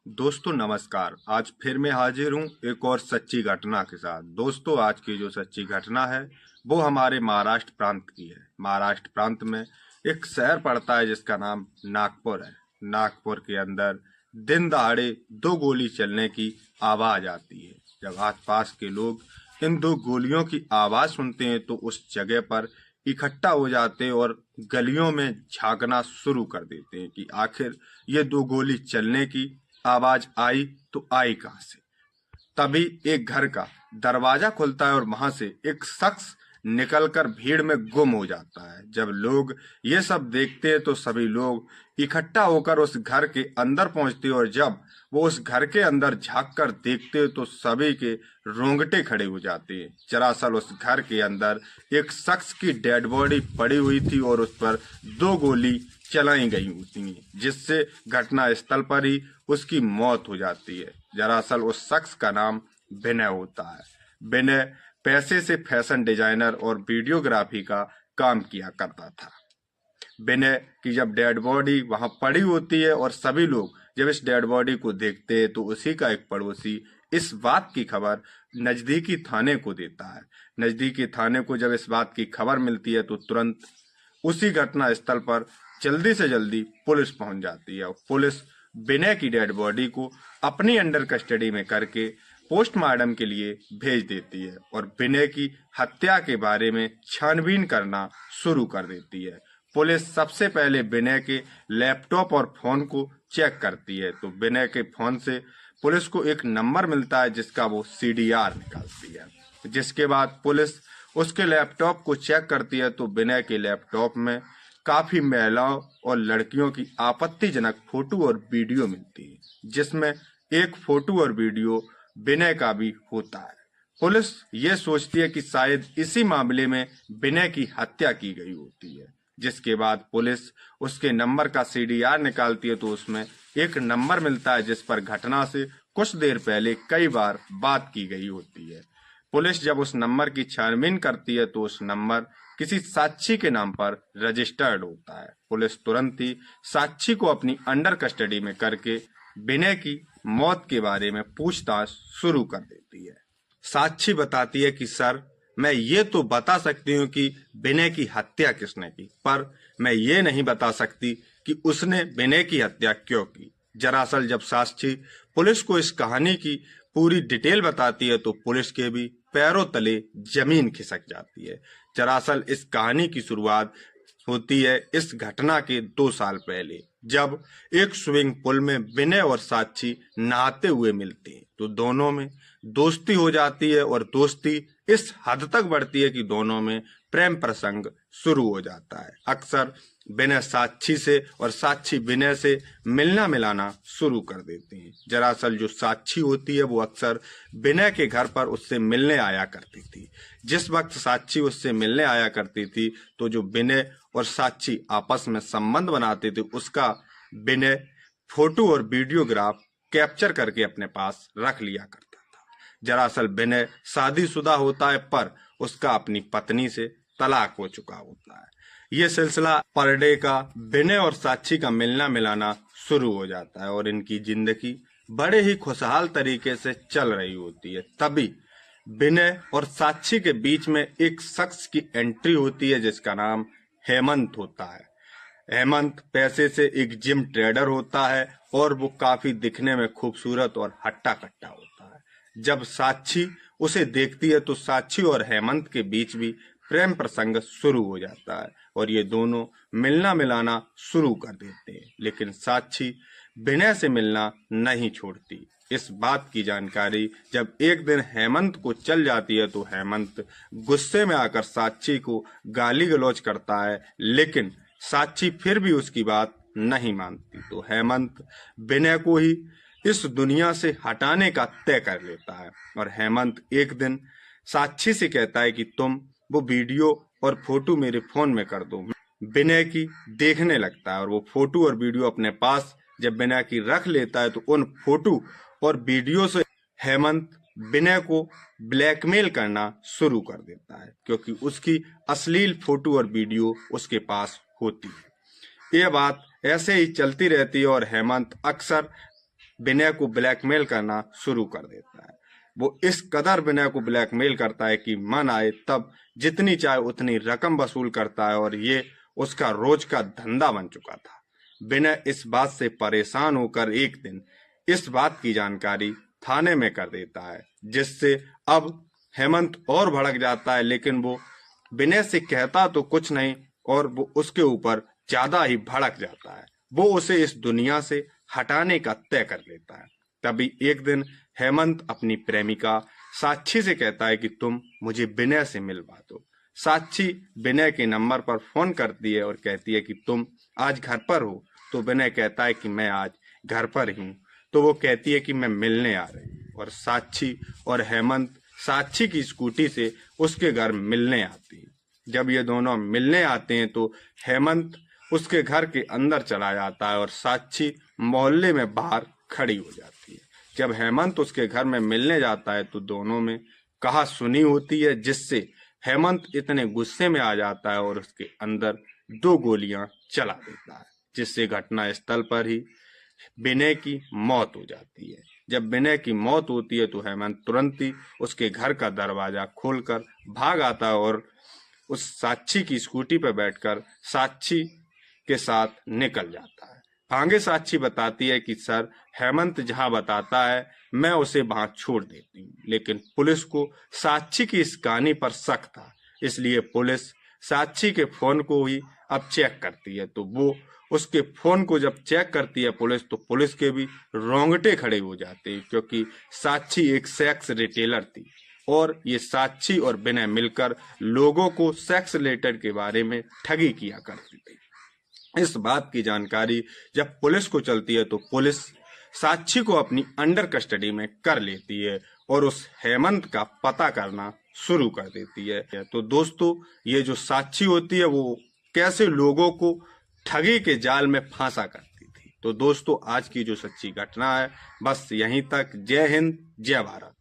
दोस्तों नमस्कार। आज फिर मैं हाजिर हूँ एक और सच्ची घटना के साथ। दोस्तों आज की जो सच्ची घटना है वो हमारे महाराष्ट्र प्रांत की है। महाराष्ट्र प्रांत में एक शहर पड़ता है जिसका नाम नागपुर है। नागपुर के अंदर दिन दहाड़े दो गोली चलने की आवाज आती है। जब आसपास के लोग इन दो गोलियों की आवाज सुनते हैं तो उस जगह पर इकट्ठा हो जाते हैं और गलियों में झांकना शुरू कर देते हैं कि आखिर ये दो गोली चलने की आवाज आई तो आई कहां से। तभी एक घर का दरवाजा खुलता है और वहां से एक शख्स निकलकर भीड़ में गुम हो जाता है। जब लोग ये सब देखते हैं तो सभी लोग इकट्ठा होकर उस घर के अंदर पहुंचते हैं और जब वो उस घर के अंदर झांक कर देखते हैं तो सभी के रोंगटे खड़े हो जाते हैं। दरअसल उस घर के अंदर एक शख्स की डेड बॉडी पड़ी हुई थी और उस पर दो गोली चलाई गई होती हैं, जिससे घटना स्थल पर ही उसकी मौत हो जाती है। दरअसल उस शख्स का नाम विनय होता है। विनय पैसे से फैशन डिजाइनर और वीडियोग्राफी का काम किया करता था। विनय की जब डेड बॉडी वहां पड़ी होती है और सभी लोग जब इस डेड बॉडी को देखते हैं तो उसी का एक पड़ोसी इस बात की खबर नजदीकी थाने को देता है। नजदीकी थाने को जब इस बात की खबर मिलती है तो तुरंत उसी घटना स्थल पर जल्दी से जल्दी पुलिस पहुंच जाती है और पुलिस विनय की डेड बॉडी को अपनी अंडर कस्टडी में करके पोस्टमार्टम के लिए भेज देती है और विनय की हत्या के बारे में छानबीन करना शुरू कर देती है। पुलिस सबसे पहले विनय के लैपटॉप और फोन को चेक करती है तो विनय के फोन से पुलिस को एक नंबर मिलता है जिसका वो सीडीआर निकालती है। जिसके बाद पुलिस उसके लैपटॉप को चेक करती है तो विनय के लैपटॉप में काफी महिलाओं और लड़कियों की आपत्तिजनक फोटो और वीडियो मिलती है, जिसमें एक फोटो और वीडियो विनय का भी होता है। पुलिस ये सोचती है कि शायद इसी मामले में विनय की हत्या की गई होती है। जिसके बाद पुलिस उसके नंबर का सीडीआर निकालती है तो उसमें एक नंबर मिलता है जिस पर घटना से कुछ देर पहले कई बार बात की गई होती है। पुलिस जब उस नंबर की छानबीन करती है तो उस नंबर किसी साक्षी के नाम पर रजिस्टर्ड होता है। पुलिस तुरंत ही साक्षी को अपनी अंडर कस्टडी में करके विनय की मौत के बारे में पूछताछ शुरू कर देती है। साक्षी बताती है कि सर, मैं ये तो बता सकती हूँ कि विनय की हत्या किसने की, पर मैं ये नहीं बता सकती कि उसने विनय की हत्या क्यों की। दरअसल जब साक्षी पुलिस को इस कहानी की पूरी डिटेल बताती है तो पुलिस के भी पैरों तले जमीन खिसक जाती है। दरअसल इस कहानी की शुरुआत होती है इस घटना के 2 साल पहले, जब एक स्विमिंग पूल में विनय और साक्षी नहाते हुए मिलते हैं तो दोनों में दोस्ती हो जाती है और दोस्ती इस हद तक बढ़ती है कि दोनों में प्रेम प्रसंग शुरू हो जाता है। अक्सर विनय साक्षी से और साक्षी विनय से मिलना मिलाना शुरू कर देते हैं। दरअसल जो साक्षी होती है वो अक्सर विनय के घर पर उससे मिलने आया करती थी। जिस वक्त साक्षी उससे मिलने आया करती थी तो जो विनय और साक्षी आपस में संबंध बनाते थे उसका विनय फोटो और वीडियोग्राफ कैप्चर करके अपने पास रख लिया करता था। दरअसल विनय शादीशुदा होता है पर उसका अपनी पत्नी से तलाक हो चुका होता है। ये सिलसिला पर डे का विनय और साक्षी का मिलना मिलाना शुरू हो जाता है और इनकी जिंदगी बड़े ही खुशहाल तरीके से चल रही होती है। तभी विनय और साक्षी के बीच में एक शख्स की एंट्री होती है जिसका नाम हेमंत होता है। हेमंत पैसे से एक जिम ट्रेडर होता है और वो काफी दिखने में खूबसूरत और हट्टा कट्टा होता है। जब साक्षी उसे देखती है तो साक्षी और हेमंत के बीच भी प्रेम प्रसंग शुरू हो जाता है और ये दोनों मिलना मिलाना शुरू कर देते हैं। लेकिन साक्षी विनय से मिलना नहीं छोड़ती। इस बात की जानकारी जब एक दिन हेमंत को चल जाती है तो हेमंत गुस्से में आकर साक्षी को गाली गलौज करता है, लेकिन साक्षी फिर भी उसकी बात नहीं मानती। तो हेमंत विनय को ही इस दुनिया से हटाने का तय कर लेता है और हेमंत एक दिन साक्षी से कहता है कि तुम वो वीडियो और फोटो मेरे फोन में कर दो। विनय की देखने लगता है और वो फोटो और वीडियो अपने पास जब विनय की रख लेता है तो उन फोटो और वीडियो से हेमंत विनय को ब्लैकमेल करना शुरू कर देता है क्योंकि उसकी अश्लील फोटो और वीडियो उसके पास होती है। ये बात ऐसे ही चलती रहती है और हेमंत अक्सर विनय को ब्लैकमेल करना शुरू कर देता है। वो इस कदर विनय को ब्लैकमेल करता है कि मन आए तब जितनी चाहे उतनी रकम वसूल करता है और ये उसका रोज का धंधा बन चुका था। विनय इस बात से परेशान होकर एक दिन इस बात की जानकारी थाने में कर देता है, जिससे अब हेमंत और भड़क जाता है, लेकिन वो विनय से कहता तो कुछ नहीं और वो उसके ऊपर ज्यादा ही भड़क जाता है। वो उसे इस दुनिया से हटाने का तय कर लेता है। तभी एक दिन हेमंत अपनी प्रेमिका साक्षी से कहता है कि तुम मुझे विनय से मिलवा दो। साक्षी विनय के नंबर पर फोन करती है और कहती है कि तुम आज घर पर हो। तो विनय कहता है कि मैं आज घर पर ही हूँ। तो वो कहती है कि मैं मिलने आ रही हूँ और साक्षी और हेमंत साक्षी की स्कूटी से उसके घर मिलने आती है। जब ये दोनों मिलने आते हैं तो हेमंत उसके घर के अंदर चला जाता है और साक्षी मोहल्ले में बाहर खड़ी हो जाती है। जब हेमंत उसके घर में मिलने जाता है तो दोनों में कहा सुनी होती है, जिससे हेमंत इतने गुस्से में आ जाता है और उसके अंदर 2 गोलियां चला देता है, जिससे घटना स्थल पर ही विनय की मौत हो जाती है। जब विनय की मौत होती है तो हेमंत तुरंत ही उसके घर का दरवाजा खोलकर भाग आता है और उस साक्षी की स्कूटी पर बैठकर साक्षी के साथ निकल जाता है। आगे साक्षी बताती है कि सर, हेमंत जहां बताता है मैं उसे वहां छोड़ देती हूँ, लेकिन पुलिस को साक्षी की इस कहानी पर शक था, इसलिए पुलिस साक्षी के फोन को ही अब चेक करती है। तो वो उसके फोन को जब चेक करती है पुलिस, तो पुलिस के भी रोंगटे खड़े हो जाते हैं, क्योंकि साक्षी एक सेक्स रिटेलर थी और ये साक्षी और विनय मिलकर लोगों को सेक्स रिलेटेड के बारे में ठगी किया करती थी। इस बात की जानकारी जब पुलिस को चलती है तो पुलिस साक्षी को अपनी अंडर कस्टडी में कर लेती है और उस हेमंत का पता करना शुरू कर देती है। तो दोस्तों, ये जो साक्षी होती है वो कैसे लोगों को ठगी के जाल में फांसा करती थी। तो दोस्तों, आज की जो सच्ची घटना है बस यहीं तक। जय हिंद, जय भारत।